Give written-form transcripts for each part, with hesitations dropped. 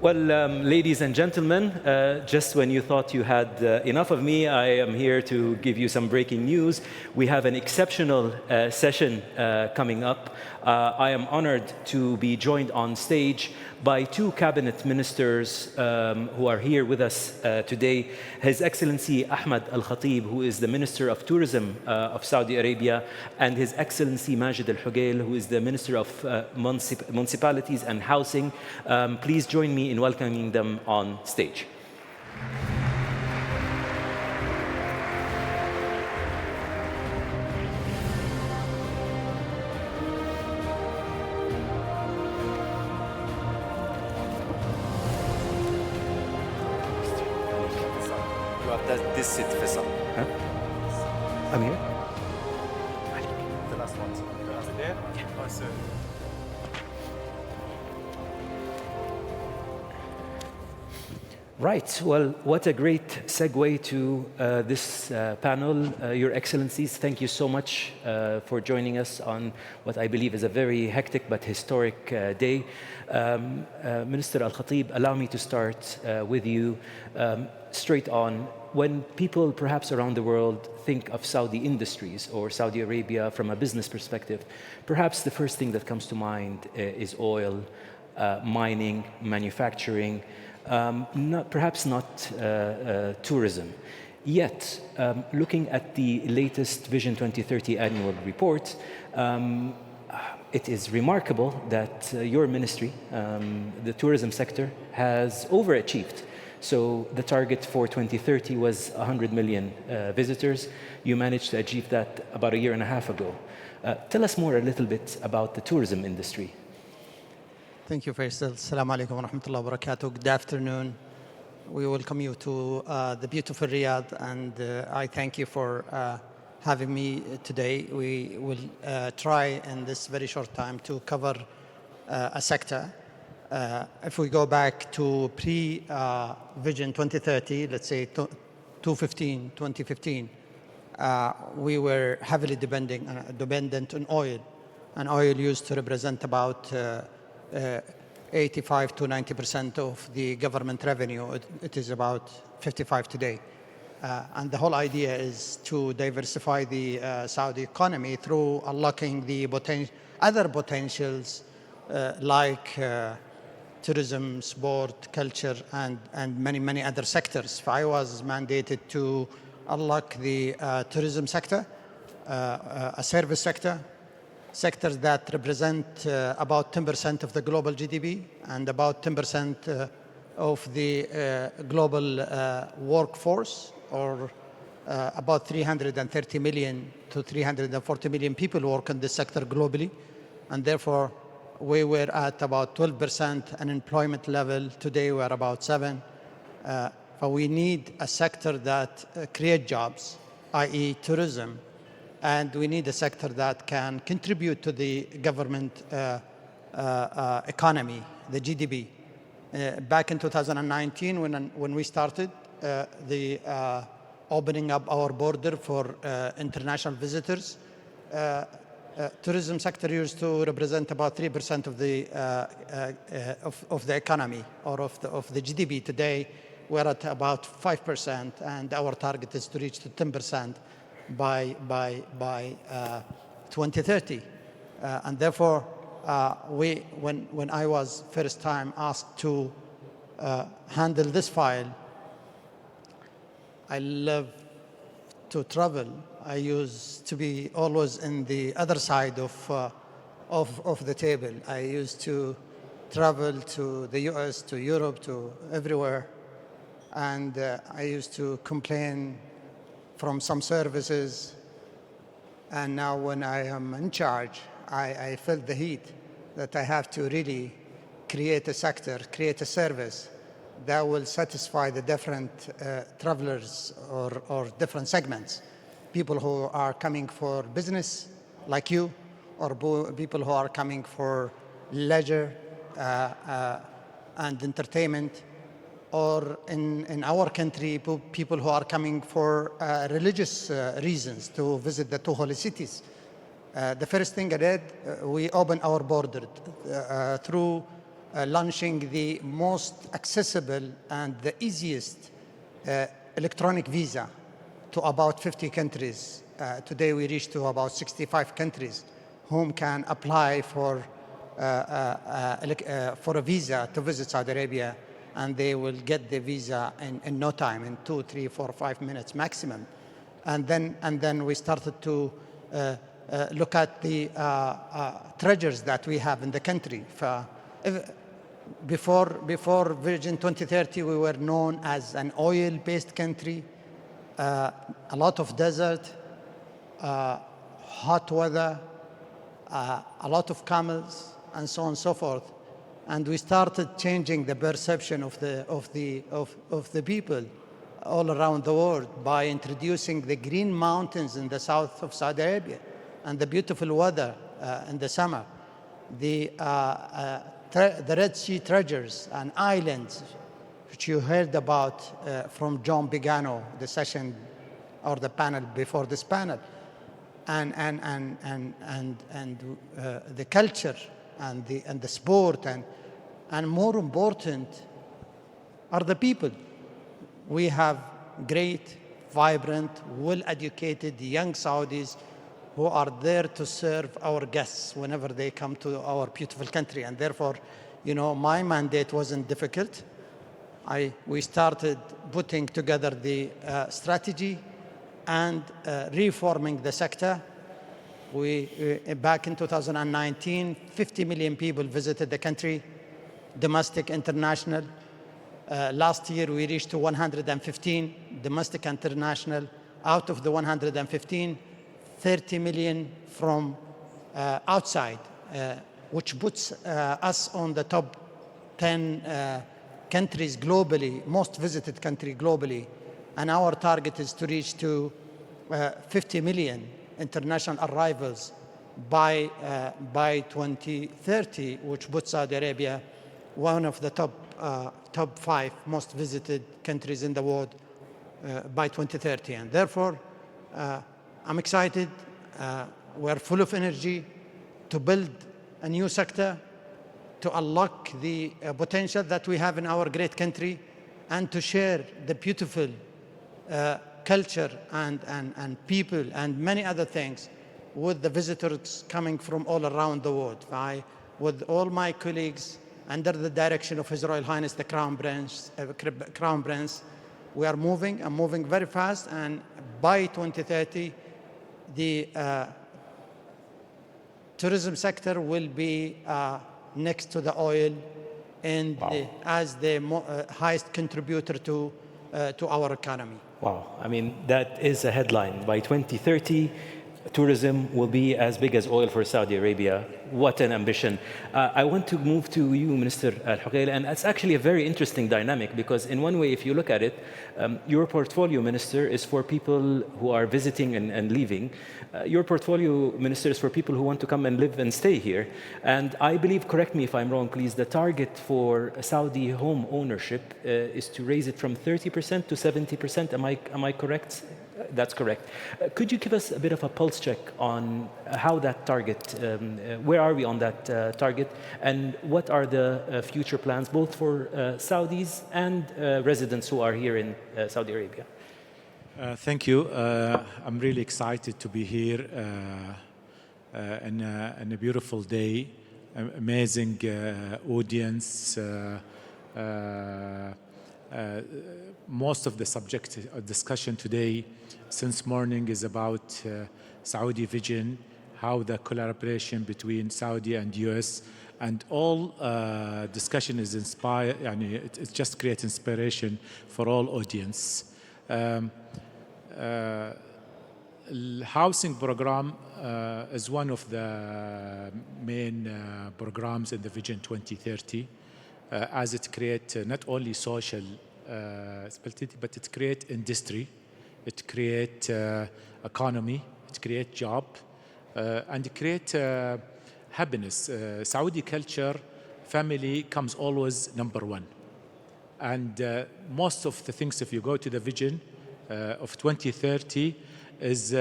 Well, ladies and gentlemen, just when you thought you had enough of me, I am here to give you some breaking news. We have an exceptional session coming up. I am honored to be joined on stage by two cabinet ministers who are here with us today. His Excellency Ahmed Al-Khatib, who is the Minister of Tourism of Saudi Arabia, and His Excellency Majid Al-Hugail, who is the Minister of Municipalities and Housing. Please join me in welcoming them on stage. This seat, Faisal. Huh? I'm here. The last one. There? Yeah. Oh, sir. Right. Well, what a great segue to this panel. Your Excellencies, thank you so much for joining us on what I believe is a very hectic but historic day. Minister Al-Khatib, allow me to start with you straight on. When people perhaps around the world think of Saudi industries or Saudi Arabia from a business perspective, perhaps the first thing that comes to mind is oil, mining, manufacturing, perhaps not tourism. Yet, looking at the latest Vision 2030 annual report, it is remarkable that your ministry, the tourism sector, has overachieved. So the target for 2030 was 100 million visitors. You managed to achieve that about a year and a half ago. Tell us more a little bit about the tourism industry. Thank you, Faisal. Assalamu alaikum wa rahmatullahi wa barakatuh. Good afternoon. We welcome you to the beautiful Riyadh, and I thank you for having me today. We will try in this very short time to cover a sector. If we go back to pre-Vision 2030, let's say 2015, we were heavily dependent on oil, and oil used to represent about 85 to 90% of the government revenue. It is about 55 today. And the whole idea is to diversify the Saudi economy through unlocking the other potentials like tourism, sport, culture, and many other sectors. I was mandated to unlock the tourism sector, a service sector, sectors that represent about 10% of the global GDP and about 10% of the global workforce, or about 330 million to 340 million people work in this sector globally. And therefore, we were at about 12% unemployment level. Today, we're about 7%. But we need a sector that creates jobs, i.e. tourism. And we need a sector that can contribute to the government economy, the GDP. Back in 2019, when we started the opening up our border for international visitors, tourism sector used to represent about 3% of the economy or of the GDP. Today, we're at about 5%, and our target is to reach to 10% by 2030. And therefore, when I was first time asked to handle this file, I love to travel. I used to be always in the other side of the table. I used to travel to the US, to Europe, to everywhere. And I used to complain from some services. And now when I am in charge, I felt the heat that I have to really create a sector, create a service that will satisfy the different travelers or different segments. People who are coming for business, like you, or people who are coming for leisure and entertainment, or in our country, people who are coming for religious reasons to visit the two holy cities. The first thing I did, we opened our border through launching the most accessible and the easiest electronic visa to about 50 countries. Today we reach to about 65 countries whom can apply for a visa to visit Saudi Arabia, and they will get the visa in no time, in 2, 3, 4, 5 minutes maximum. And then we started to look at the treasures that we have in the country. Before Vision 2030, we were known as an oil-based country, a lot of desert, hot weather, a lot of camels, and so on and so forth. And we started changing the perception of the people all around the world by introducing the green mountains in the south of Saudi Arabia and the beautiful weather in the summer, the Red Sea treasures and islands, which you heard about from John Bigano, the session or the panel before this panel, and the culture and the sport, and more important are the people. We have great, vibrant, well-educated young Saudis who are there to serve our guests whenever they come to our beautiful country. And therefore, my mandate wasn't difficult. We started putting together the strategy and reforming the sector. Back in 2019, 50 million people visited the country, domestic, international. Last year, we reached to 115 domestic, international. Out of the 115, 30 million from outside, which puts us on the top 10 countries globally, most visited country globally. And our target is to reach to 50 million international arrivals by 2030, which puts Saudi Arabia one of the top 5 most visited countries in the world by 2030. And therefore, I'm excited. We're full of energy to build a new sector, to unlock the potential that we have in our great country, and to share the beautiful culture and people and many other things with the visitors coming from all around the world. With all my colleagues, under the direction of His Royal Highness the Crown Prince, we are moving very fast, and by 2030, the tourism sector will be next to the oil and as the highest contributor to our economy. Wow, I mean, that is a headline. By 2030, tourism will be as big as oil for Saudi Arabia. What an ambition. I want to move to you, Minister Al-Huqaila, and it's actually a very interesting dynamic, because in one way, if you look at it, your portfolio, Minister, is for people who are visiting and leaving. Your portfolio, Minister, is for people who want to come and live and stay here. And I believe, correct me if I'm wrong, please, the target for Saudi home ownership is to raise it from 30% to 70%. Am I correct? That's correct. Could you give us a bit of a pulse check on how that target, where are we on that target, and what are the future plans, both for Saudis and residents who are here in Saudi Arabia? Thank you. I'm really excited to be here in a beautiful day, amazing audience. Most of the subject of discussion today since morning is about Saudi vision, how the collaboration between Saudi and US, and all discussion is inspired, it just creates inspiration for all audience. Housing program is one of the main programs in the Vision 2030, as it creates not only social stability, but it creates industry, it creates economy, it creates job, and it creates happiness. Saudi culture, family comes always number one. And most of the things, if you go to the vision of 2030, is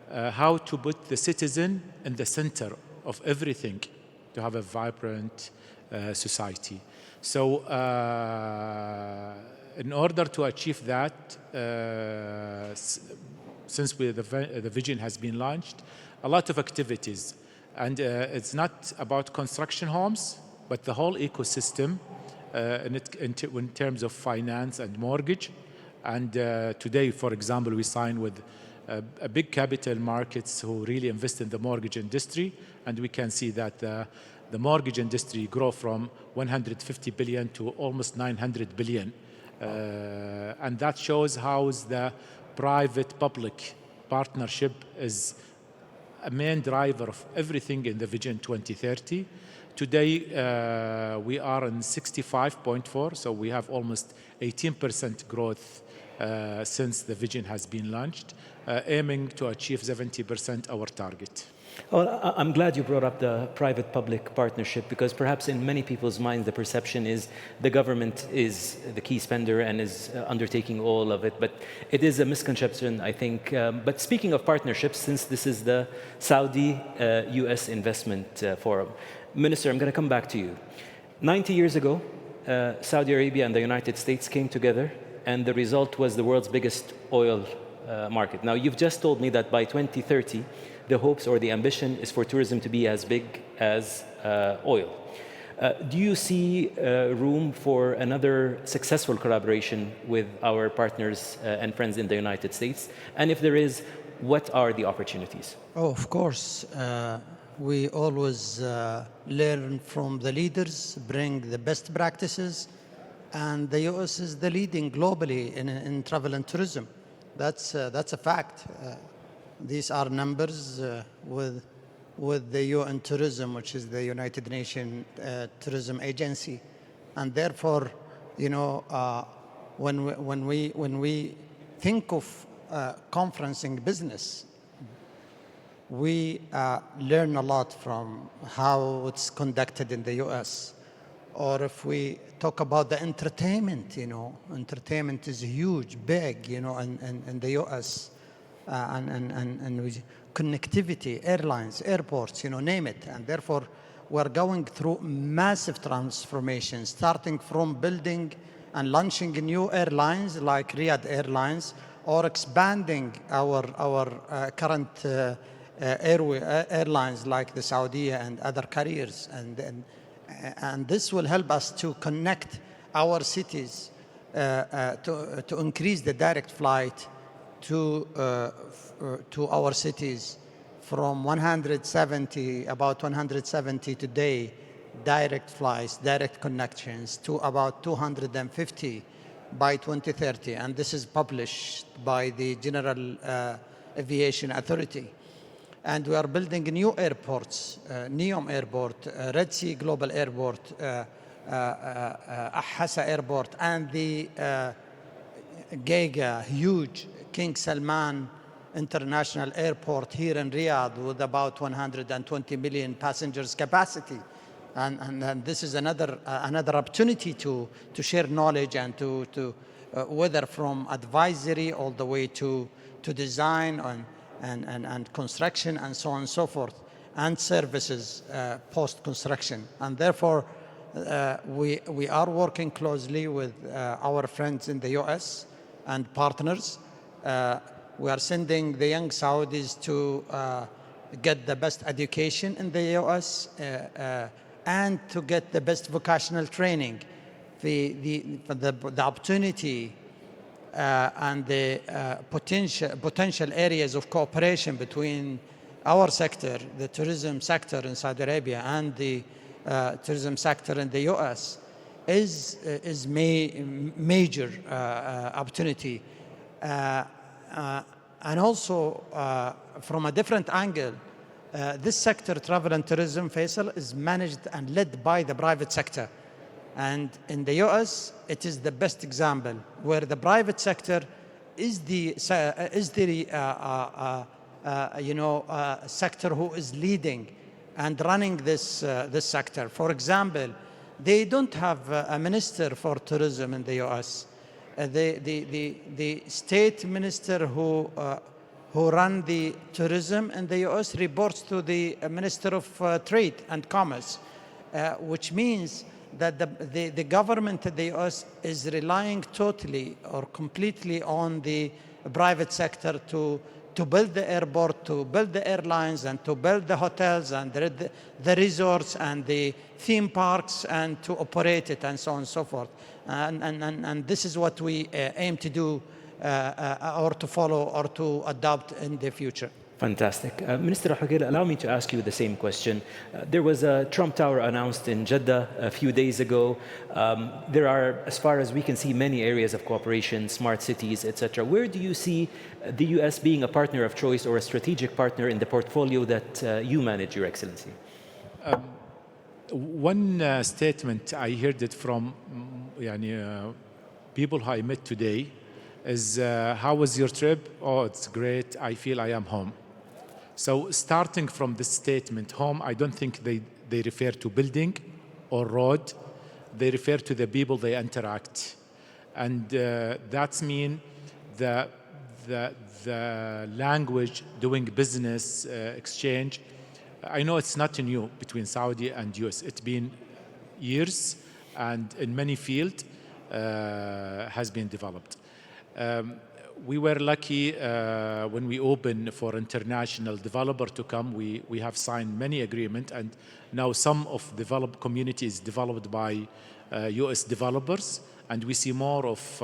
how to put the citizen in the center of everything, to have a vibrant society. So in order to achieve that, since the vision has been launched, a lot of activities. And it's not about construction homes, but the whole ecosystem in terms of finance and mortgage. And today, for example, we signed with a big capital markets who really invest in the mortgage industry. And we can see that the mortgage industry grow from 150 billion to almost 900 billion. And that shows how the private-public partnership is a main driver of everything in the Vision 2030. Today, we are in 65.4, so we have almost 18% growth since the vision has been launched, aiming to achieve 70% our target. Well, I'm glad you brought up the private-public partnership, because perhaps in many people's minds the perception is the government is the key spender and is undertaking all of it, but it is a misconception, I think. But speaking of partnerships, since this is the Saudi-US Investment Forum, Minister, I'm going to come back to you. 90 years ago, Saudi Arabia and the United States came together, and the result was the world's biggest oil market. Now, you've just told me that by 2030, the hopes or the ambition is for tourism to be as big as oil. Do you see room for another successful collaboration with our partners and friends in the United States? And if there is, what are the opportunities? Oh, of course. We always learn from the leaders, bring the best practices, and the US is the leading globally in travel and tourism. That's a fact. These are numbers with the UN Tourism, which is the United Nations Tourism Agency, and therefore, you know, when we think of conferencing business, we learn a lot from how it's conducted in the US. Or if we talk about the entertainment, you know, entertainment is huge, big, you know, in the US. And with connectivity, airlines, airports, you know, name it. And therefore, we're going through massive transformation, starting from building and launching new airlines like Riyadh Airlines, or expanding our current airlines like the Saudi and other carriers. And this will help us to connect our cities to increase the direct flight to our cities from 170, about 170 today, direct flights, direct connections, to about 250 by 2030. And this is published by the General Aviation Authority. And we are building new airports, NEOM Airport, Red Sea Global Airport, Ahasa Airport, and the Giga, huge King Salman International Airport here in Riyadh with about 120 million passengers capacity. And this is another opportunity to share knowledge and to whether from advisory all the way to design and construction and so on and so forth, and services post-construction. And therefore, we are working closely with our friends in the US and partners. We are sending the young Saudis to get the best education in the US and to get the best vocational training. The opportunity and the potential areas of cooperation between our sector, the tourism sector in Saudi Arabia, and the tourism sector in the US is major opportunity. And also, from a different angle, this sector, travel and tourism, Faisal, is managed and led by the private sector. And in the US, it is the best example where the private sector is the sector who is leading and running this sector. For example, they don't have a minister for tourism in the US. The state minister who run the tourism in the US reports to the Minister of Trade and Commerce. which means that the government of the US is relying totally or completely on the private sector to build the airport, to build the airlines, and to build the hotels and the resorts and the theme parks, and to operate it, and so on and so forth. And this is what we aim to do or to follow or to adopt in the future. Fantastic. Minister Al-Haqir, allow me to ask you the same question. There was a Trump Tower announced in Jeddah a few days ago. There are, as far as we can see, many areas of cooperation, smart cities, etc. Where do you see the US being a partner of choice or a strategic partner in the portfolio that you manage, Your Excellency? One statement I heard it from people who I met today is, how was your trip? Oh, it's great. I feel I am home. So starting from this statement, home, I don't think they refer to building or road. They refer to the people they interact. And that's mean the language, doing business, exchange. I know it's not new between Saudi and US. It's been years, and in many fields has been developed. We were lucky when we opened for international developer to come. We have signed many agreements, and now some of developed communities developed by US developers, and we see more of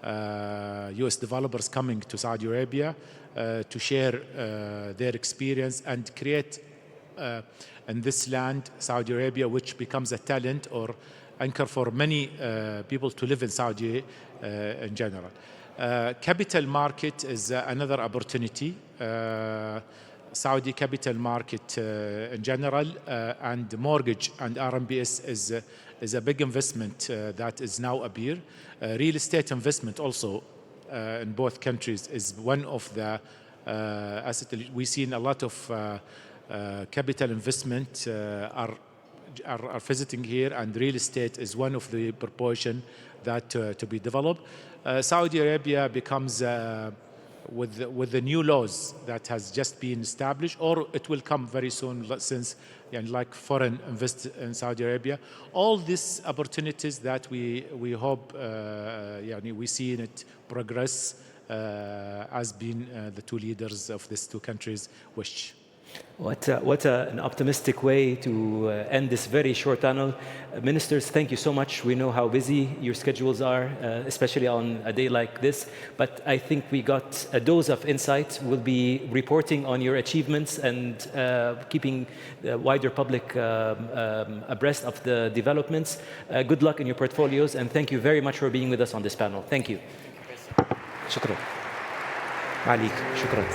US developers coming to Saudi Arabia to share their experience and create in this land, Saudi Arabia, which becomes a talent or anchor for many people to live in Saudi in general. Capital market is another opportunity. Saudi capital market in general, and mortgage and RMBS is a big investment that is now appear. Real estate investment also in both countries is one of the assets. We've seen a lot of capital investment are visiting here, and real estate is one of the proportion that to be developed. Saudi Arabia becomes with the new laws that has just been established, or it will come very soon, since like foreign invest in Saudi Arabia. All these opportunities that we hope we see it progress as being the two leaders of these two countries wish. What an optimistic way to end this very short panel. Ministers, thank you so much. We know how busy your schedules are, especially on a day like this. But I think we got a dose of insight. We'll be reporting on your achievements and keeping the wider public abreast of the developments. Good luck in your portfolios, and thank you very much for being with us on this panel. Thank you. شكرا. عليك. شكرا.